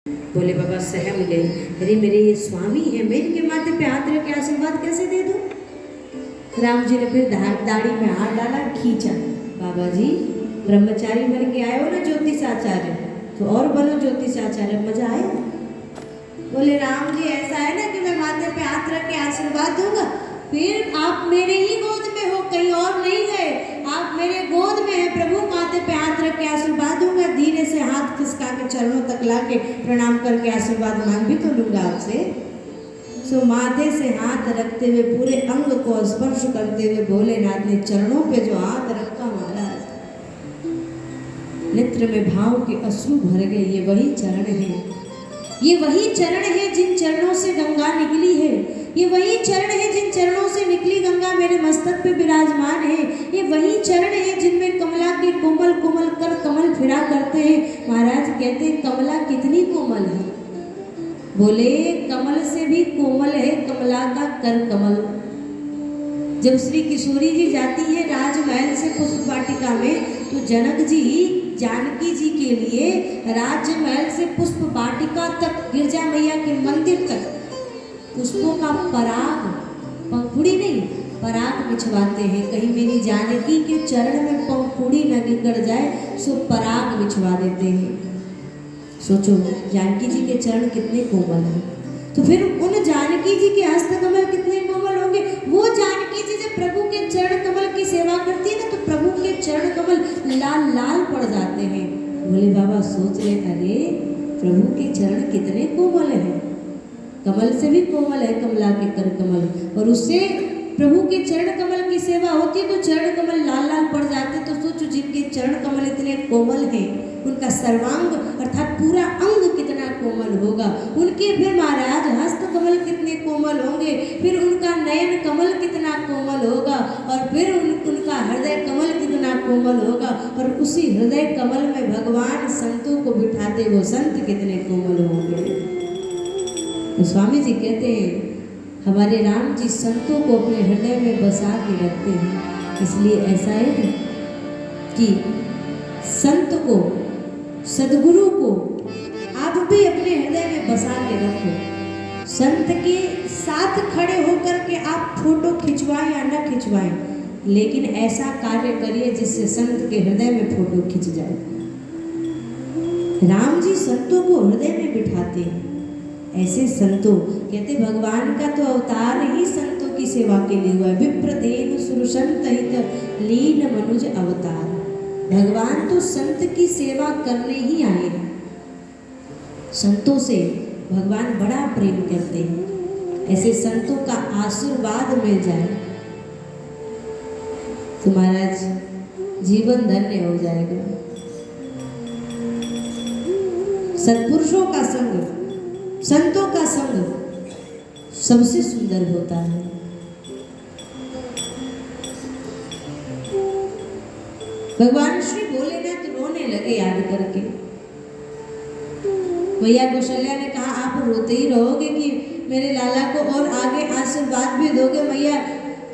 बोले बाबा सहम गए, अरे मेरे ये स्वामी है, मैं इनके माथे पे हाथ रख के आशीर्वाद कैसे दे दूं। राम जी ने फिर दाढ़ी में हाथ डाला, खींचा। बाबा जी ब्रह्मचारी बन के आए हो ना ज्योतिष आचार्य, तो और बनो ज्योतिष आचार्य, मजा आया। बोले राम जी ऐसा है ना कि मैं माथे पे हाथ रख के आशीर्वाद दूंगा, फिर आप मेरे ही गोद में हो, कहीं और नहीं गए, आप मेरे गोद में है प्रभु, माथे पे हाथ रख के आशीर्वाद दूंगा। धीरे से हाथ खिसका के चरणों तक ला के प्रणाम करके आशीर्वाद मांग भी तो लूंगा आपसे। सो माथे से हाथ रखते हुए पूरे अंग को स्पर्श करते हुए भोलेनाथ ने चरणों पे जो हाथ रखा महाराज, नेत्र में भाव के अश्रु भर गए। ये वही चरण है, ये वही चरण है जिन चरणों से गंगा निकली है, ये वही चरण है जिन चरणों से निकली गंगा मेरे मस्तक पे विराजमान है, ये वही चरण है जिनमें कमला के कोमल कोमल कर कमल फिरा करते हैं। महाराज कहते हैं कमला कितनी कोमल है, बोले कमल से भी कोमल है कमला का कर कमल। जब श्री किशोरी जी जाती है राजमहल से पुष्प वाटिका में, तो जनक जी जानकी जी के लिए राजमहल से पुष्प वाटिका तक, गिरजा मैया के मंदिर तक पुष्पों का पराग, पंखुड़ी नहीं पराग बिछवाते हैं। कहीं मेरी जानकी के चरण में पंखुड़ी न निकल जाए, सो पराग बिछवा देते हैं। सोचो जानकी जी के चरण कितने कोमल हैं, तो फिर उन जानकी जी के हस्तकमल कितने कोमल होंगे। वो जानकी जी जब प्रभु के चरण कमल की सेवा करती है ना, तो प्रभु के चरण कमल लाल लाल पड़ जाते हैं। बोले बाबा सोच रहे, अरे प्रभु के चरण कितने कोमल हैं, कमल से भी कोमल है कमला के कर कमल, और उससे प्रभु के चरण कमल की सेवा होती है तो चरण कमल लाल लाल पड़ जाते। तो सोचो जिनके चरण कमल इतने कोमल हैं, उनका सर्वांग अर्थात पूरा अंग कितना कोमल होगा, उनके फिर महाराज हस्त कमल कितने कोमल होंगे, फिर उनका नयन कमल कितना कोमल होगा, और फिर उनका हृदय कमल कितना कोमल होगा, और उसी हृदय कमल में भगवान संतों को बिठाते वो संत कितने कोमल होंगे। तो स्वामी जी कहते हैं हमारे राम जी संतों को अपने हृदय में बसा के रखते हैं। इसलिए ऐसा है कि संत को, सदगुरु को आप भी अपने हृदय में बसा के रखो। संत के साथ खड़े होकर के आप फोटो खिंचवाएं या न खिंचवाएं, लेकिन ऐसा कार्य करिए जिससे संत के हृदय में फोटो खिंच जाए। राम जी संतों को हृदय में बिठाते हैं। ऐसे संतों, कहते भगवान का तो अवतार ही संतों की सेवा के लिए हुआ है। विप्रदेन सुरसंत हित लीन मनुज अवतार, भगवान तो संत की सेवा करने ही आए हैं। संतों से भगवान बड़ा प्रेम करते हैं। ऐसे संतों का आशीर्वाद मिल जाए तो महाराज जीवन धन्य हो जाएगा। सत्पुरुषों का संग, संतों का संग सबसे सुंदर होता है। भगवान श्री भोलेनाथ रोने लगे याद करके। मैया कौशल्या ने कहा आप रोते ही रहोगे कि मेरे लाला को और आगे आशीर्वाद भी दोगे। मैया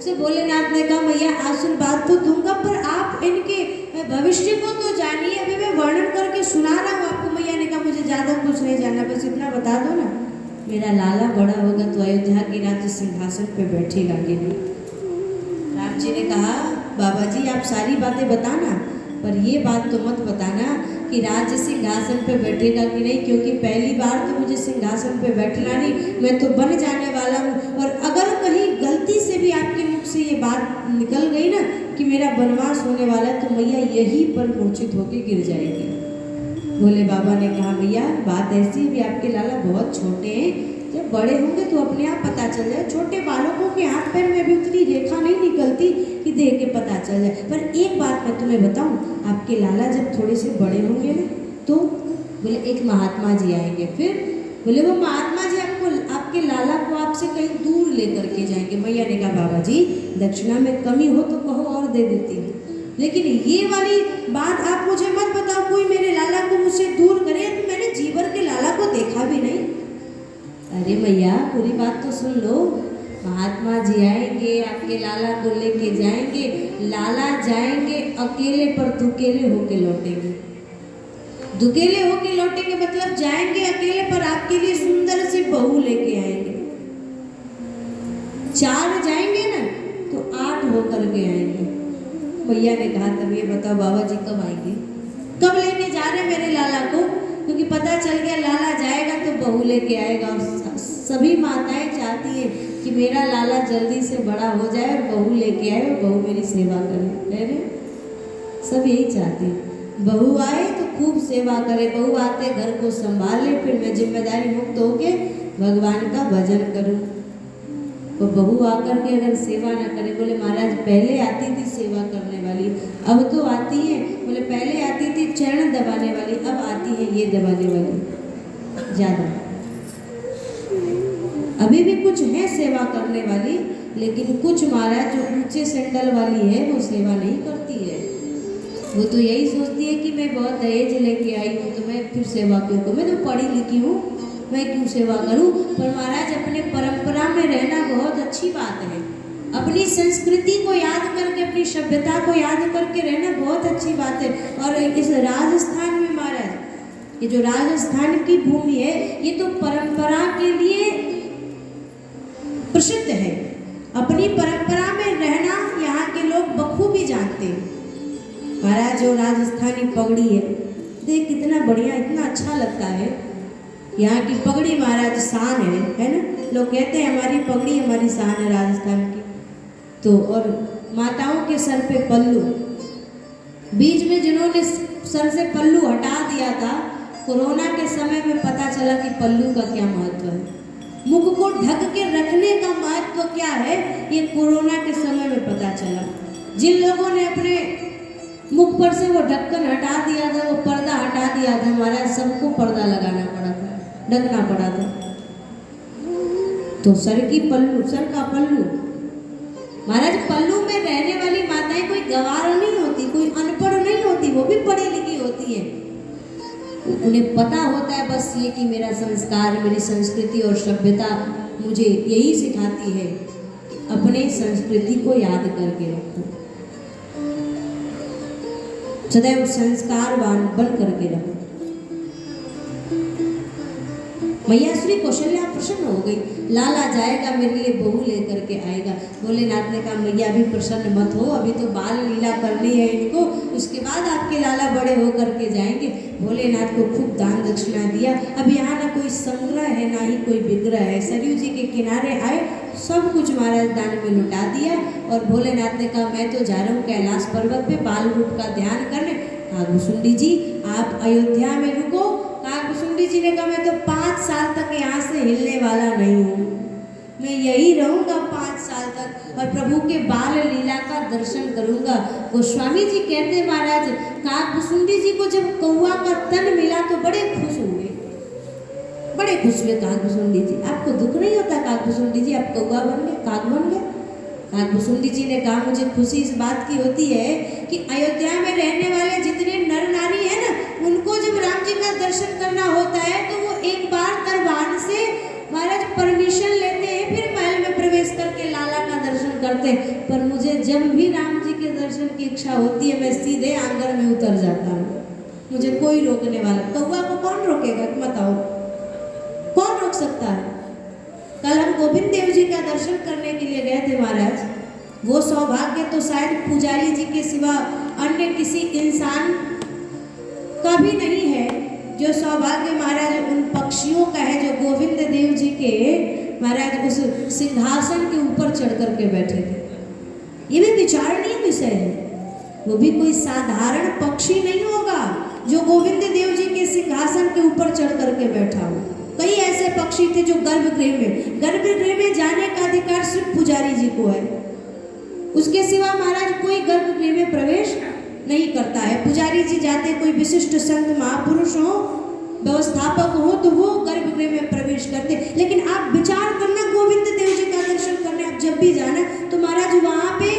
से भोलेनाथ ने कहा मैया आशीर्वाद तो दूंगा, पर आप इनके भविष्य को तो जानिए, अभी मैं वर्णन करके सुना रहा हूँ आपको। मैया ने कहा मुझे ज़्यादा कुछ नहीं जानना, बस इतना बता दो ना, मेरा लाला बड़ा होगा तो अयोध्या के राज्य सिंहासन पे बैठेगा कि नहीं। राम जी ने कहा बाबा जी आप सारी बातें बताना, पर ये बात तो मत बताना कि राज्य सिंहासन पे बैठेगा कि नहीं, क्योंकि पहली बार तो मुझे सिंहासन पे बैठना नहीं, मैं तो बन जाने वाला हूँ। और अगर कहीं गलती से भी आपके मुख से ये बात निकल गई ना कि मेरा वनवास होने वाला है, तो मैया यहीं पर मूर्छित होकर गिर जाएगी। भोले बाबा ने कहा भैया बात ऐसी भी आपके लाला बहुत छोटे हैं, जब बड़े होंगे तो अपने आप पता चल जाए। छोटे बालकों के हाथ पैर में भी उतनी रेखा नहीं निकलती कि देख के पता चल जाए। पर एक बात मैं तुम्हें बताऊं, आपके लाला जब थोड़े से बड़े होंगे ना, तो बोले एक महात्मा जी आएंगे, फिर बोले वो महात्मा जी आपके लाला को आपसे कहीं दूर लेकर के जाएंगे। मैया ने कहा बाबा जी दक्षिणा में कमी हो तो कहो और दे देती हूँ, लेकिन ये वाली बात आप मुझे मत बताओ कोई मेरे लाला को मुझसे दूर करे, मैंने जीवन के लाला को देखा भी नहीं। अरे मैया पूरी बात तो सुन लो, महात्मा जी आएंगे आपके लाला को लेके जाएंगे, लाला जाएंगे अकेले पर दुकेले होके लौटेंगे। दुकेले होके लौटेंगे मतलब जाएंगे अकेले, पर आपके लिए सुंदर सी बहू लेके आएंगे। 4 जाएंगे ना तो 8 होकर के आएंगे। भैया ने कहा तब ये बताओ बाबा जी कब आएंगे, कब लेके जा रहे मेरे लाला को? क्योंकि पता चल गया लाला जाएगा तो बहू लेके आएगा। और सभी माताएं चाहती है कि मेरा लाला जल्दी से बड़ा हो जाए और बहू लेके आए और बहू मेरी सेवा करे, है ना? सब यही चाहती है, बहू आए तो खूब सेवा करे, बहू आते घर को संभाले, फिर मैं जिम्मेदारी मुक्त होके भगवान का भजन करूं। तो बहू आकर के अगर सेवा न करे, बोले महाराज पहले आती थी सेवा करने वाली, अब तो आती है, बोले पहले आती थी चरण दबाने वाली, अब आती है ये दबाने वाली ज़्यादा। अभी भी कुछ है सेवा करने वाली, लेकिन कुछ महाराज जो ऊंचे सैंडल वाली है वो सेवा नहीं करती है। वो तो यही सोचती है कि मैं बहुत दहेज लेके आई हूँ तो मैं फिर सेवा क्यों करूँ, मैं तो पढ़ी लिखी हूँ, मैं क्यों सेवा करूँ। पर महाराज अपने परंपरा में रहना बहुत अच्छी बात है, अपनी संस्कृति को याद करके, अपनी सभ्यता को याद करके रहना बहुत अच्छी बात है। और इस राजस्थान में महाराज, ये जो राजस्थान की भूमि है ये तो परंपरा के लिए प्रसिद्ध है। अपनी परंपरा में रहना यहाँ के लोग बखूबी जानते हैं। महाराज जो राजस्थानी पगड़ी है, देख कितना बढ़िया, इतना अच्छा लगता है। यहाँ की पगड़ी महाराज शान है ना? लोग कहते हैं हमारी पगड़ी हमारी शान है राजस्थान की। तो और माताओं के सर पे पल्लू, बीच में जिन्होंने सर से पल्लू हटा दिया था, कोरोना के समय में पता चला कि पल्लू का क्या महत्व है, मुख को ढक के रखने का महत्व क्या है, ये कोरोना के समय में पता चला। जिन लोगों ने अपने मुख पर से वो ढक्कन हटा दिया था, वो पर्दा हटा दिया था, महाराज सबको पर्दा लगाना पड़ा था, ढकना पड़ा था। तो सर की पल्लू, सर का पल्लू, महाराज पल्लू में रहने वाली माताएं कोई गंवार नहीं होती, कोई अनपढ़ नहीं होती, वो भी पढ़ी लिखी होती है। उन्हें पता होता है बस ये कि मेरा संस्कार, मेरी संस्कृति और सभ्यता मुझे यही सिखाती है कि अपने संस्कृति को याद करके रखो, सदैव संस्कारवान बन करके रहो। मैया श्री कौशल्या प्रसन्न हो गई, लाला जाएगा मेरे लिए बहू लेकर के आएगा। भोलेनाथ ने कहा मैया अभी प्रसन्न मत हो, अभी तो बाल लीला करनी है इनको, उसके बाद आपके लाला बड़े हो करके जाएंगे। भोलेनाथ को खूब दान दक्षिणा दिया। अब यहाँ ना कोई संग्रह है ना ही कोई विग्रह है, सरयू जी के किनारे आए, सब कुछ महाराज दान में लुटा दिया। और भोलेनाथ ने कहा मैं तो जा रहा हूँ कैलाश पर्वत पे बाल रूप का ध्यान करने। कागभूषुंडी जी आप अयोध्या में रुको। कागभूषुंडी जी ने कहा मैं तो 5 साल तक यहाँ से हिलने वाला नहीं हूँ, मैं यही रहूँगा 5 साल तक और प्रभु के बाल लीला का दर्शन करूँगा। गोस्वामी जी कहते हैं महाराज कागभूषुंडी जी को जब कौआ का तन मिला तो बड़े खुश हुए, बड़े खुश हुए कागभूषुंडी जी। आपको दुख नहीं होता कागभूषुंडी जी, आप कौआ बन गए, काग बन गए? कागभूषुंडी जी ने कहा मुझे खुशी इस बात की होती है कि अयोध्या में रहने वाले जितने नर नारी है ना, उनको जब राम जी का दर्शन करना होता है तो वो एक बार दरबार से महाराज परमिशन लेते हैं, फिर महल में प्रवेश करके लाला का दर्शन करते हैं। पर मुझे जब भी राम जी के दर्शन की इच्छा होती है मैं सीधे आंगन में उतर जाता हूँ, मुझे कोई रोकने वाला। कौआ को कौन रोकेगा बताओ, कौन रोक सकता है? कल हम गोविंद देव जी का दर्शन करने के लिए गए थे महाराज, वो सौभाग्य तो शायद पुजारी जी के सिवा अन्य किसी इंसान का भी नहीं है, जो सौभाग्य महाराज उन पक्षियों का है जो गोविंद देव जी के महाराज उस सिंहासन के ऊपर चढ़ करके बैठे थे। ये भी विचारणीय विषय है, वो भी कोई साधारण पक्षी नहीं होगा जो गोविंद देव जी के सिंहासन के ऊपर चढ़ करके बैठा हो। कई ऐसे पक्षी थे जो गर्भगृह में जाने का अधिकार सिर्फ पुजारी जी को है, उसके सिवा महाराज कोई गर्भगृह में प्रवेश नहीं करता है। पुजारी जी जाते, कोई विशिष्ट संत महापुरुष हो, व्यवस्थापक हो तो वो गर्भगृह में प्रवेश करते। लेकिन आप विचार करना, गोविंद देव जी का दर्शन करने आप जब भी जाना तो महाराज वहाँ पे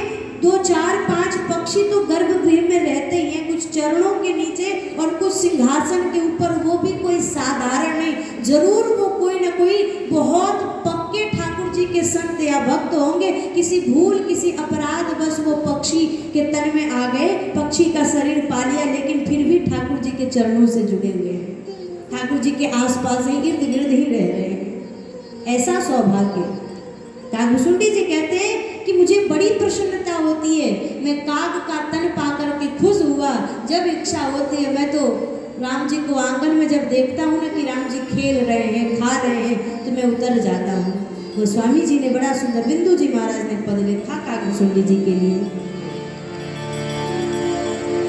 2, 4, 5 पक्षी तो गर्भगृह में रहते ही हैं, कुछ चरणों के नीचे और कुछ सिंहासन के ऊपर, वो भी कोई साधारण नहीं, जरूर वो कोई ना कोई बहुत पक्के ठाकुर जी के संत या भक्त होंगे, किसी भूल किसी अपराध बस वो पक्षी के तन में आ गए, पक्षी का शरीर पा लिया, लेकिन फिर भी ठाकुर जी के चरणों से जुड़े हुए हैं, ठाकुर जी के आसपास ही इर्द गिर्द ही रह रहे हैं। ऐसा सौभाग्य। कागभूषुंडी जी कहते हैं कि मुझे बड़ी प्रसन्नता होती है, मैं काग का तन पा करके खुश हुआ। जब इच्छा होती है मैं तो राम जी को आंगन में जब देखता हूँ ना कि राम जी खेल रहे हैं, खा रहे हैं, तो मैं उतर जाता हूँ। गोस्वामी जी ने बड़ा सुंदर, बिंदु जी महाराज ने पद लिखा कागभूषुंडी जी के लिए।